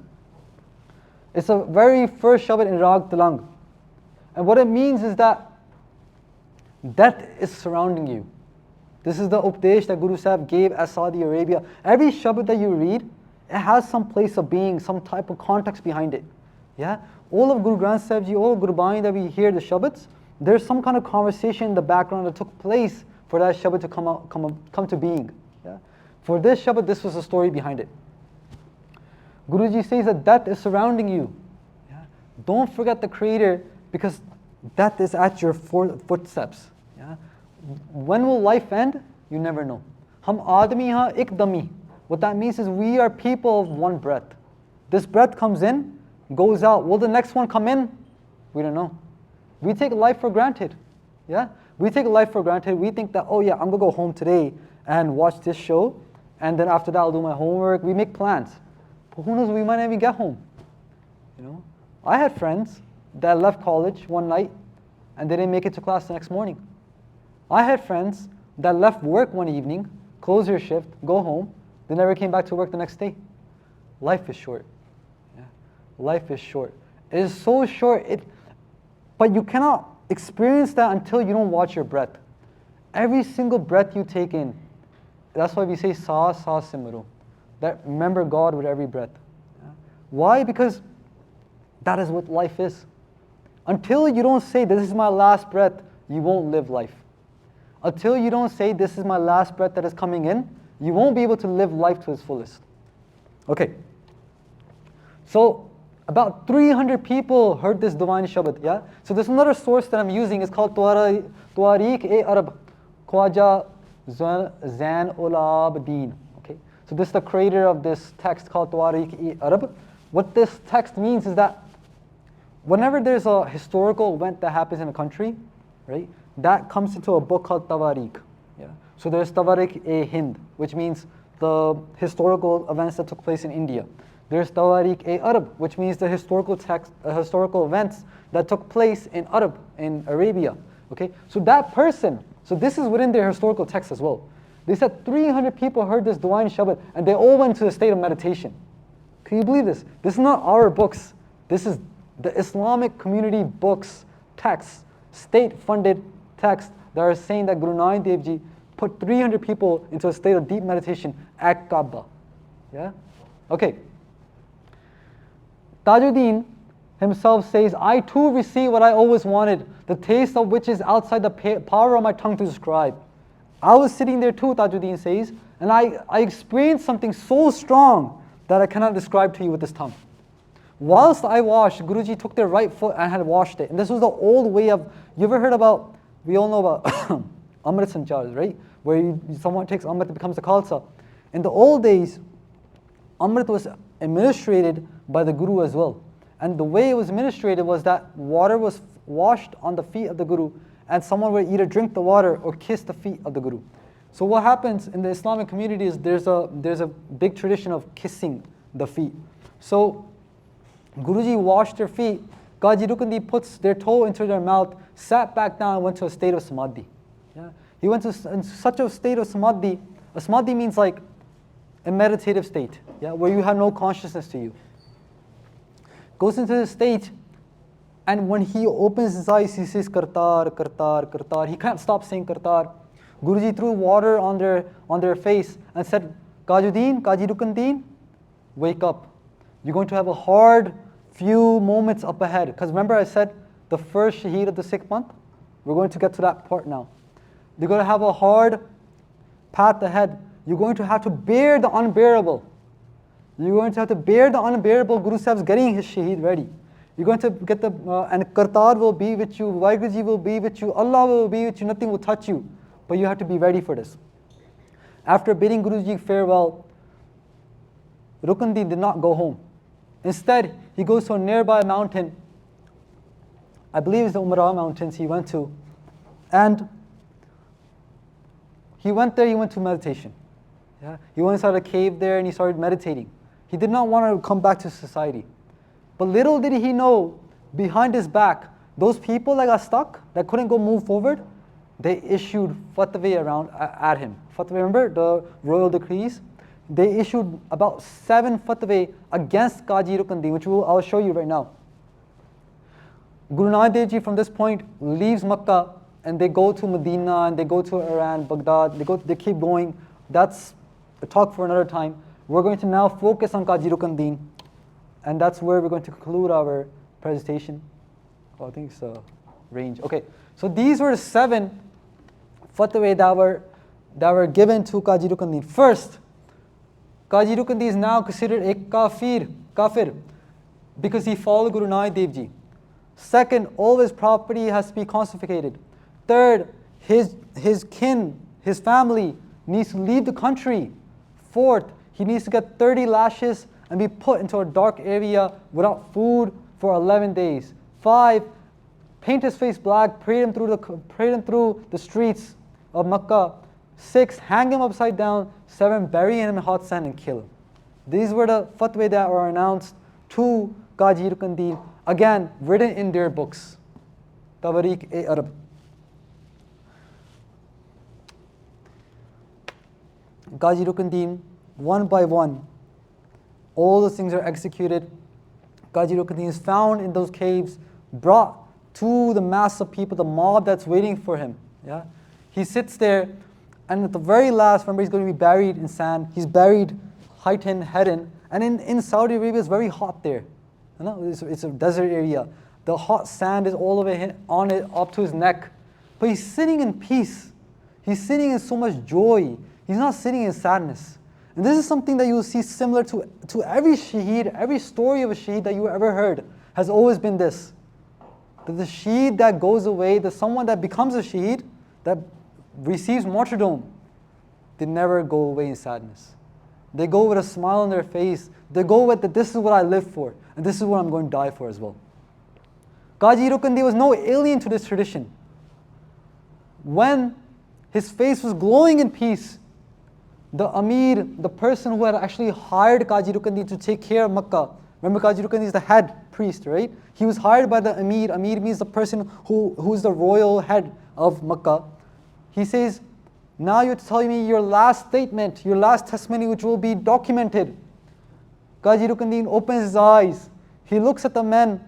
It's the very first Shabad in Rag Talang. And what it means is that death is surrounding you. This is the Upadesh that Guru Sahib gave at Saudi Arabia. Every Shabad that you read, it has some place of being, some type of context behind it. Yeah? All of Guru Granth Sahib Ji, all of Gurbani that we hear the Shabads, there's some kind of conversation in the background that took place for that Shabad to come to being. Yeah? For this Shabad, this was the story behind it. Guruji says that death is surrounding you. Yeah? Don't forget the Creator, because death is at your footsteps. Yeah? When will life end? You never know. Hum aadmi ha ik dami. What that means is we are people of one breath. This breath comes in, goes out. Will the next one come in? We don't know. We take life for granted. Yeah? We take life for granted. We think that, oh yeah, I'm going to go home today and watch this show, and then after that I'll do my homework. We make plans. But who knows, we might not even get home. You know? I had friends that left college one night and they didn't make it to class the next morning. I had friends that left work one evening, close their shift, go home, They never came back to work the next day. Life is short. Yeah. Life is short. It is so short, but you cannot experience that until you don't watch your breath. Every single breath you take in, that's why we say sa simru. That remember God with every breath. Yeah. Why? Because that is what life is. Until you don't say, this is my last breath, you won't live life. Until you don't say, this is my last breath that is coming in, you won't be able to live life to its fullest. Okay. So, about 300 people heard this divine shabad, yeah? So there's another source that I'm using, it's called Tawariq-e-Arab, Khwaja Zain-ul Abidin. Okay? So this is the creator of this text called Tawariq-e-Arab. What this text means is that whenever there's a historical event that happens in a country, right, that comes into a book called Tawariq. Yeah? So there's Tawariq-e-Hind, which means the historical events that took place in India. There's Tawariq-e-Arab, which means the historical events that took place in Arab, in Arabia. Okay, so that person, so this is within their historical text as well. They said 300 people heard this divine shabad and they all went into a state of meditation. Can you believe this? This is not our books. This is the Islamic community books, texts, state-funded texts that are saying that Guru Nanak Dev Ji put 300 people into a state of deep meditation at Kaaba. Yeah? Okay. Tajuddin himself says, I too received what I always wanted, the taste of which is outside the power of my tongue to describe. I was sitting there too, Tajuddin says, and I experienced something so strong that I cannot describe to you with this tongue. Whilst I washed, Guruji took their right foot and had washed it. And this was the old way of, you ever heard about, we all know about Amrit Sanchars, right? Where someone takes Amrit, it becomes a Khalsa. In the old days, Amrit was administrated by the Guru as well. And the way it was administrated was that water was washed on the feet of the Guru and someone would either drink the water or kiss the feet of the Guru. So what happens in the Islamic community is there's a big tradition of kissing the feet. So Guruji washed their feet, Qazi Rukndi puts their toe into their mouth, sat back down and went to a state of samadhi. Yeah? He went to such a state of samadhi. A samadhi means like a meditative state, yeah, where you have no consciousness to you. Goes into the state, and when he opens his eyes, he says Kartar, Kartar, Kartar. He can't stop saying Kartar. Guruji threw water on their face and said, Qajuddin, Qazi Ruknuddin, wake up. You're going to have a hard few moments up ahead. Because remember I said the first shaheed of the 6th month? We're going to get to that part now. You're going to have a hard path ahead. You're going to have to bear the unbearable. You're going to have to bear the unbearable. Guru Sahib's getting his shaheed ready. You're going to get and Kartar will be with you, Vaiguruji will be with you, Allah will be with you, nothing will touch you. But you have to be ready for this. After bidding Guruji farewell, Ruknuddin did not go home. Instead, he goes to a nearby mountain. I believe it's the Umrah mountains he went to. And he went there, he went to meditation. Yeah? He went inside a cave there and he started meditating. He did not want to come back to society. But little did he know, behind his back, those people that got stuck, that couldn't go move forward, they issued fatwa around at him. Fatwa, remember the royal decrees? They issued about 7 fatwa against Qazi Ruknuddin, which I'll show you right now. Guru Nanak Dev Ji from this point leaves Makkah and they go to Medina and they go to Iran, Baghdad, they keep going. That's a talk for another time. We're going to now focus on Qazi Ruknuddin, and that's where we're going to conclude our presentation. Oh, I think it's range. Okay, so these were 7 fatwa that were given to Qazi Ruknuddin. First, Qazi Ruknuddin is now considered a kafir, because he followed Guru Nanak Dev Ji. Second, all his property has to be confiscated. Third, his kin, his family needs to leave the country. Fourth, he needs to get 30 lashes and be put into a dark area without food for 11 days. 5, paint his face black, parade him through the streets of Makkah. 6, hang him upside down. 7, bury him in hot sand and kill him. These were the fatwa that were announced to Qazi Ruknuddin, again written in their books. Tawariq-e-Arab. Qazi Ruknuddin one by one. All those things are executed. Qazi Rukunuddin is found in those caves, brought to the mass of people, the mob that's waiting for him. Yeah, he sits there, and at the very last, remember, he's going to be buried in sand. He's buried height in, head in. And in Saudi Arabia, it's very hot there. You know, it's a desert area. The hot sand is all over him, on it, up to his neck. But he's sitting in peace. He's sitting in so much joy. He's not sitting in sadness. And this is something that you will see similar to every shaheed, every story of a shaheed that you ever heard has always been this. That the shaheed that goes away, the someone that becomes a shaheed, that receives martyrdom, they never go away in sadness. They go with a smile on their face. They go with that this is what I live for, and this is what I'm going to die for as well. Qazi Rukunuddin was no alien to this tradition. When his face was glowing in peace, the Amir, the person who had actually hired Qazi Rukunuddin to take care of Makkah, remember Qazi Rukunuddin is the head priest, right? He was hired by the Amir. Amir means the person who's the royal head of Makkah. He says, now you're telling me your last statement, your last testimony which will be documented. Qazi Rukunuddin opens his eyes. He looks at the men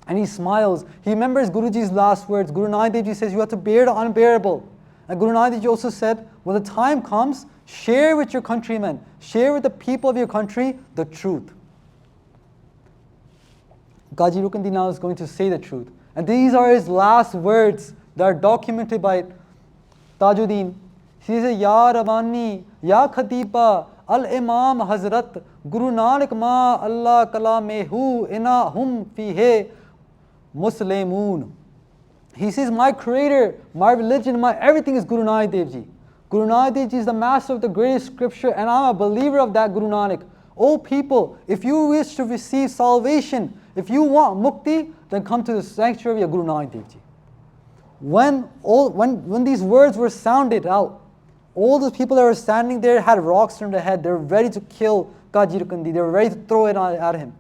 and he smiles. He remembers Guruji's last words. Guru Nanak Dev Ji says, you have to bear the unbearable. And Guru Nanak Dev Ji also said, when the time comes, share with your countrymen, share with the people of your country the truth. Qazi Rukunuddin now is going to say the truth. And these are his last words that are documented by Tajuddin. He says, Ya Ravani, Ya Khatiba, Al-Imam Hazrat, Guru Nanak Ma Allah Kalamehu Ina Hum Fihe Muslimun. He says, my creator, my religion, my everything is Guru Nanak Dev Ji. Guru Nanak Dev Ji is the master of the greatest scripture, and I'm a believer of that Guru Nanak. O people, if you wish to receive salvation, if you want mukti, then come to the sanctuary of Guru Nanak Dev Ji. When these words were sounded out, all the people that were standing there had rocks on their head. They were ready to kill Qazi Rukunuddin. They were ready to throw it at him.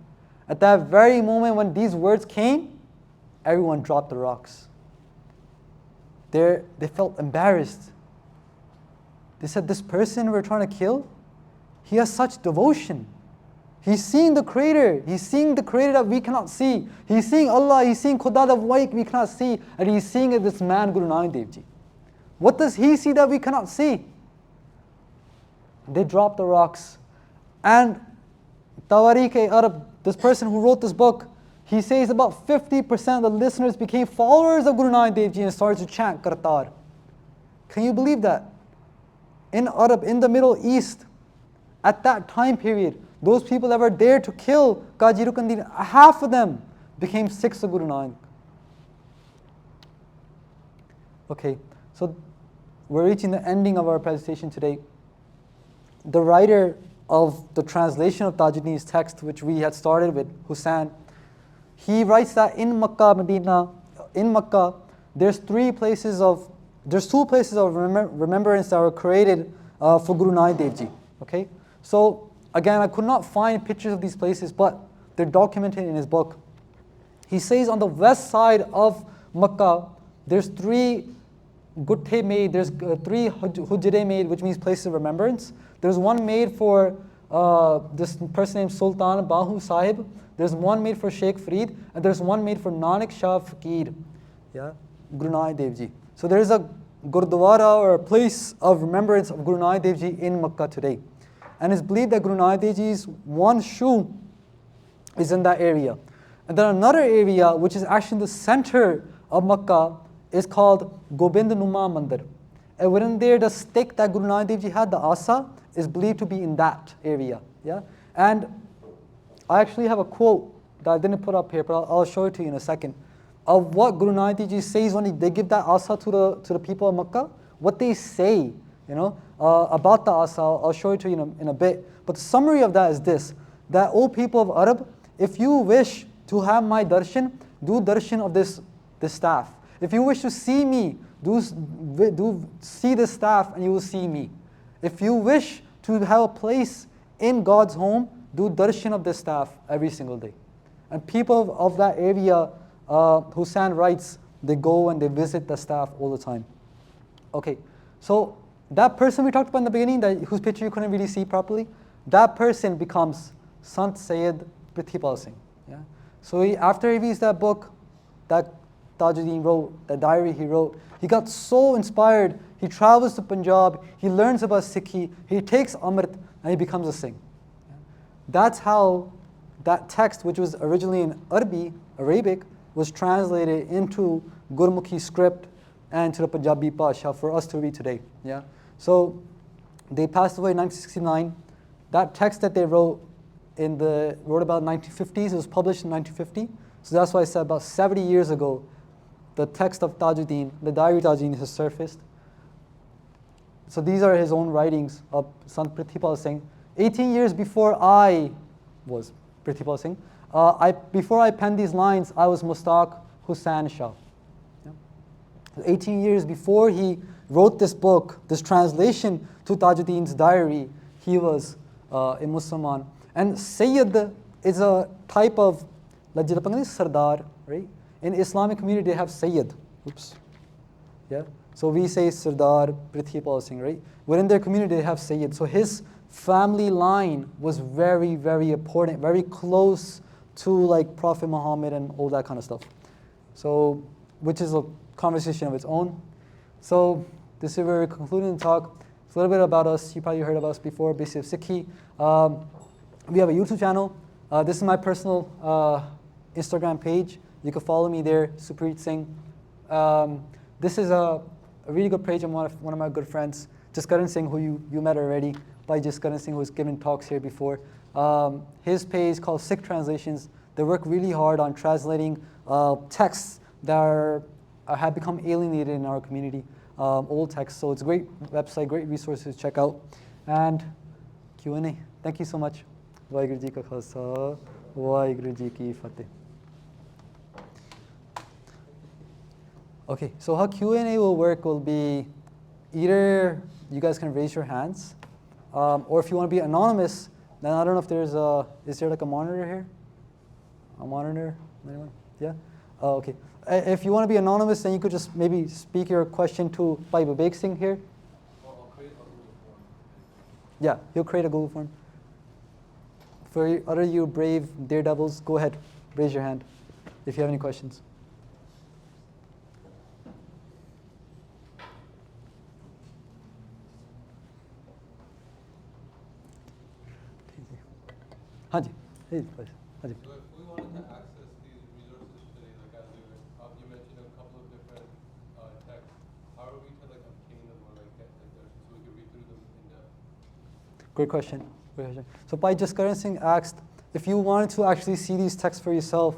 At that very moment when these words came, everyone dropped the rocks. They felt embarrassed. They said, this person we're trying to kill, he has such devotion. He's seeing the Creator. He's seeing the Creator that we cannot see. He's seeing Allah. He's seeing Khuda that we cannot see. And he's seeing this man, Guru Nanak Dev Ji. What does he see that we cannot see? They dropped the rocks. And Tawarikh-e-Arab, this person who wrote this book, he says about 50% of the listeners became followers of Guru Nanak Dev Ji and started to chant Kartar. Can you believe that? In Arab, in the Middle East, at that time period, those people that were there to kill Qazi Rukunuddin, half of them became Sikhs of Guru Nanak. Okay, so we're reaching the ending of our presentation today. The writer of the translation of Tajuddin's text, which we had started with, Hussain, he writes that in Makkah, Medina, in Makkah, there's two places of remembrance that were created for Guru Nanak Dev Ji. Okay, so again, I could not find pictures of these places, but they're documented in his book. He says on the west side of Makkah, there's three gutte made, there's three hujre made, which means places of remembrance. There's one made for this person named Sultan Bahu Sahib. There's one made for Sheikh Farid, and there's one made for Nanak Shah Fakir, yeah, Guru Nanak Dev Ji. So there is a Gurdwara or a place of remembrance of Guru Nanak Dev Ji in Makkah today. And it's believed that Guru Nanak Dev Ji's one shoe is in that area. And then another area, which is actually in the center of Makkah, is called Gobind Numa Mandir. And within there, the stick that Guru Nanak Dev Ji had, the asa, is believed to be in that area. Yeah? And I actually have a quote that I didn't put up here, but I'll show it to you in a second, of what Guru Nanak Dev Ji says when they give that asa to the people of Makkah, what they say, about the asa. I'll show it to you in a bit. But the summary of that is this, that, O people of Arab, if you wish to have my darshan, do darshan of this staff. If you wish to see me, do see the staff and you will see me. If you wish to have a place in God's home, do darshan of this staff every single day. And people of that area, Hussain writes, they go and they visit the staff all the time. Okay, so that person we talked about in the beginning, whose picture you couldn't really see properly, that person becomes Sant Sayyid Prithipal Singh. Yeah? So after he reads that book, that Tajuddin wrote, the diary he wrote, he got so inspired, he travels to Punjab, he learns about Sikhi, he takes Amrit, and he becomes a Singh. Yeah? That's how that text, which was originally in Arabic, was translated into Gurmukhi script and to the Punjabi Pasha for us to read today. Yeah? So they passed away in 1969. That text that they wrote about 1950s, it was published in 1950. So that's why I said about 70 years ago, the text of Tajuddin, the diary of Tajuddin has surfaced. So these are his own writings of Sant Prithipal Singh. 18 years before I was Prithipal Singh, before I penned these lines, I was Mustaq Hussain Shah. Yeah? 18 years before he wrote this book, this translation to Tajuddin's diary, he was a Musliman. And Sayyid is a type of, like Sardar, right? In Islamic community, they have Sayyid. Oops. Yeah? So we say Sardar Prithipal Singh, right? Within their community, they have Sayyid. So his family line was very, very important, very close to like Prophet Muhammad and all that kind of stuff. So, which is a conversation of its own. So this is where we're concluding the talk. It's a little bit about us. You probably heard of us before, Basic of Sikhi. We have a YouTube channel. This is my personal Instagram page. You can follow me there, Supreet Singh. This is a really good page of one of my good friends, Jaskaran Singh, who you met already, by Jaskaran Singh, who's given talks here before. His page called Sikh Translations. They work really hard on translating texts that have become alienated in our community, old texts. So it's a great website, great resources to check out. And Q&A. Thank you so much. Waheguru Ji Ka Khalsa, Waheguru Ji Ki Fateh. Okay, so how Q&A will work will be either you guys can raise your hands, or if you want to be anonymous, then I don't know if is there like a monitor here? A monitor? Anyone? Yeah? Oh, okay. If you want to be anonymous, then you could just maybe speak your question to Bhai Vivek Singh here. I'll create a Google form. Yeah, he'll create a Google form. For other you brave daredevils, go ahead, raise your hand if you have any questions. Haji, hey, please. Haji. So if we wanted to access these resources today, like as you mentioned a couple of different texts, how are we to like obtain them or like get them there so we can read through them in depth? Great question. Great question. So Bhai Jaskaran Singh asked, if you wanted to actually see these texts for yourself,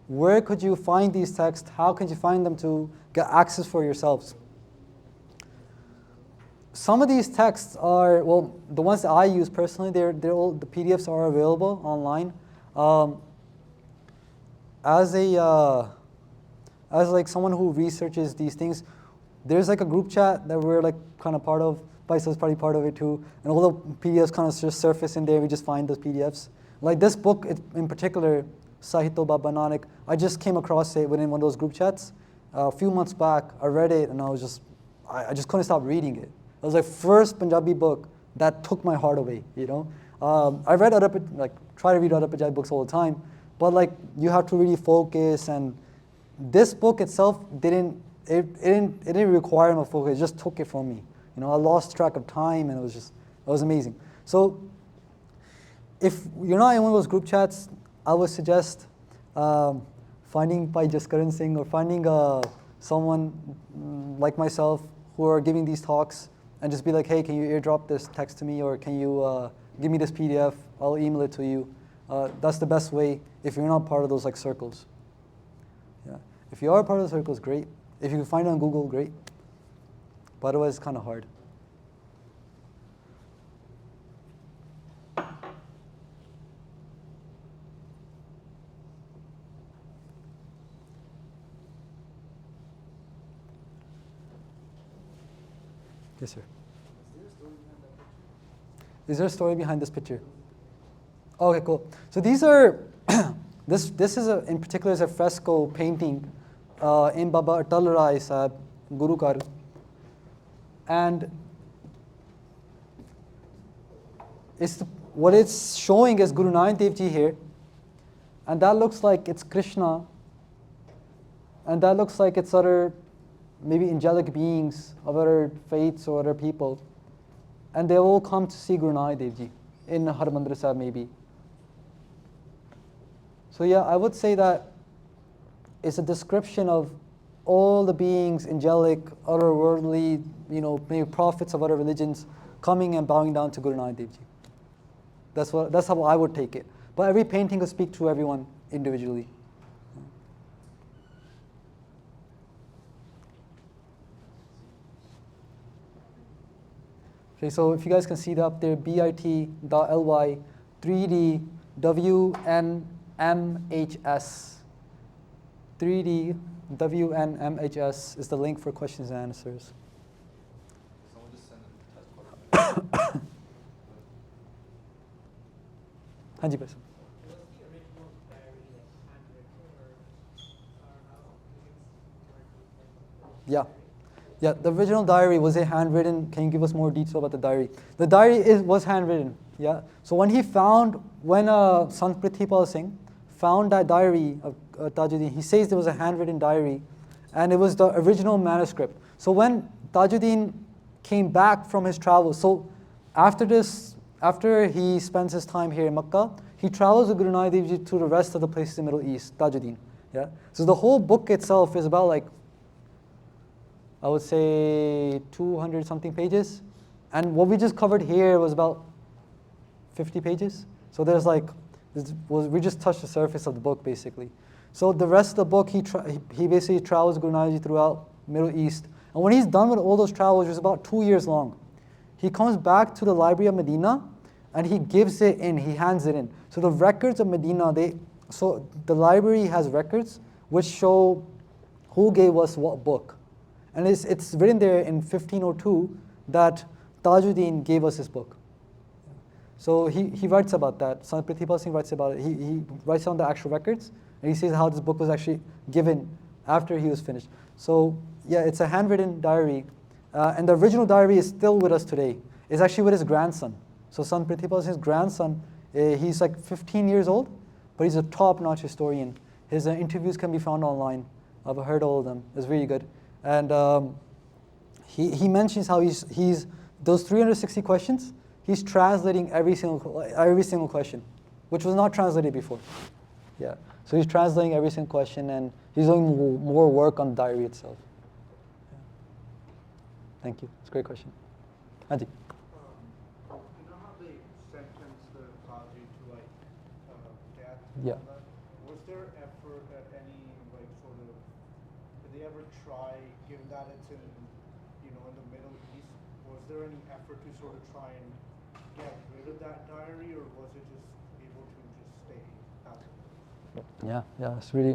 where could you find these texts? How can you find them to get access for yourselves? Some of these texts are, well, the ones that I use personally, they're all, the PDFs are available online. As like someone who researches these things, there's like a group chat that we're like kind of part of. Baisa's probably part of it too. And all the PDFs kind of just surface in there. We just find those PDFs. Like this book in particular, Sahito Baba Nanak, I just came across it within one of those group chats. A few months back, I read it and I just couldn't stop reading it. It was the first Punjabi book that took my heart away, you know. I read try to read other Punjabi books all the time, but like you have to really focus, and this book itself didn't require my focus. It just took it from me. You know, I lost track of time, and it was amazing. So if you're not in one of those group chats, I would suggest finding Bhai Jaskaran Singh or finding someone like myself who are giving these talks, and just be like, hey, can you airdrop this text to me, or can you give me this PDF? I'll email it to you. That's the best way if you're not part of those like circles. Yeah. If you are part of the circles, great. If you can find it on Google, great. But otherwise, it's kind of hard. Yes, sir. Is there a story behind this picture? Okay, cool. So these are, this is in particular is a fresco painting in Baba Atal Rai Sahib, Guru Kar. And what it's showing is Guru Nanak Dev Ji here, and that looks like it's Krishna, and that looks like it's other maybe angelic beings of other faiths or other people, and they all come to see Guru Nanak Dev Ji in Harmandir Sahib maybe. So yeah, I would say that it's a description of all the beings, angelic, otherworldly, maybe prophets of other religions, coming and bowing down to Guru Nanak Dev Ji. That's how I would take it. But every painting will speak to everyone individually. Okay, so if you guys can see that up there, bit.ly 3D WNMHS. 3D WNMHS is the link for questions and answers. Someone just send a test question. Hanji bhai. Was the original diary handwritten or how Yeah. Yeah, the original diary, was it handwritten? Can you give us more detail about the diary? The diary was handwritten, yeah. So when Sant Prithipal Singh found that diary of Tajuddin, he says there was a handwritten diary, and it was the original manuscript. So when Tajuddin came back from his travels, so after he spends his time here in Makkah, he travels with Guru Nanak Dev Ji to the rest of the places in the Middle East, Tajuddin. Yeah. So the whole book itself is about I would say 200 something pages, and what we just covered here was about 50 pages. So there's we just touched the surface of the book basically. So the rest of the book, he basically travels Guru Nanak Ji throughout Middle East, and when he's done with all those travels, which is about 2 years long, he comes back to the library of Medina, and he gives it in, he hands it in. So the records of Medina, so the library has records which show who gave us what book. And it's written there in 1502 that Tajuddin gave us his book. So he writes about that. Sant Prithipal Singh writes about it. He writes down the actual records, and he says how this book was actually given after he was finished. So yeah, it's a handwritten diary, and the original diary is still with us today. It's actually with his grandson. So Sant Prithipal Singh's grandson, he's 15 years old, but he's a top-notch historian. His interviews can be found online. I've heard all of them. It's really good. And he mentions how he's those 360 questions, he's translating every single question, which was not translated before. Yeah. So he's translating every single question, and he's doing more work on the diary itself. Yeah. Thank you. It's a great question. Andy. You know how they sentenced the Qazi to death? Yeah. Was there effort at any did they ever try, given that it's in the Middle East, was there any effort to sort of try and get rid of that diary, or was it just able to just stay? Yeah, it's really